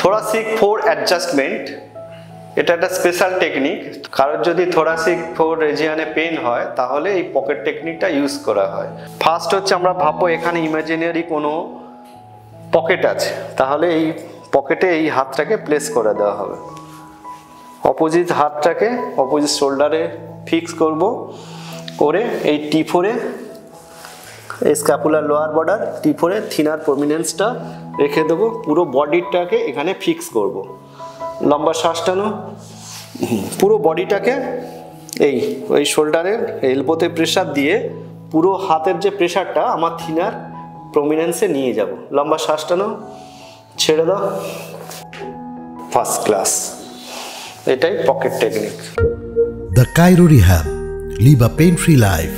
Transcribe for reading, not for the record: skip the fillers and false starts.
Thoracic four adjustment, এটা একটা special technique. কারোর যদি থোরাসিক ফোর রিজিয়নে পেন হয় তাহলে এই পকেট টেকনিকটা ইউজ করা হয়। ফার্স্ট হচ্ছে আমরা ভাববো এখানে ইমাজিনারি কোনো পকেট আছে, তাহলে এই পকেটে এই হাতটাকে প্লেস করে দেওয়া হবে। অপোজিট হাতটাকে অপোজিট শোল্ডারে ফিক্স করব, করে এই T4-এ এই স্ক্যাপুলার লোয়ার বর্ডার T4-এ থিনার প্রমিনেন্সটা রেখে দেবো। পুরো বডিটাকে এখানে ফিক্স করব। লম্বা শ্বাস টানো, পুরো বডিটাকে ওই শোল্ডারের এলবোতে প্রেশার দিয়ে পুরো হাতের যে প্রেশারটা আমার থিনার প্রমিনেন্সে নিয়ে যাব। লম্বা শ্বাস টানো, ছেড়ে দাও, ফার্স্ট ক্লাস। এটাই pocket technique. The Cairo Rehab. Live a pain-free life.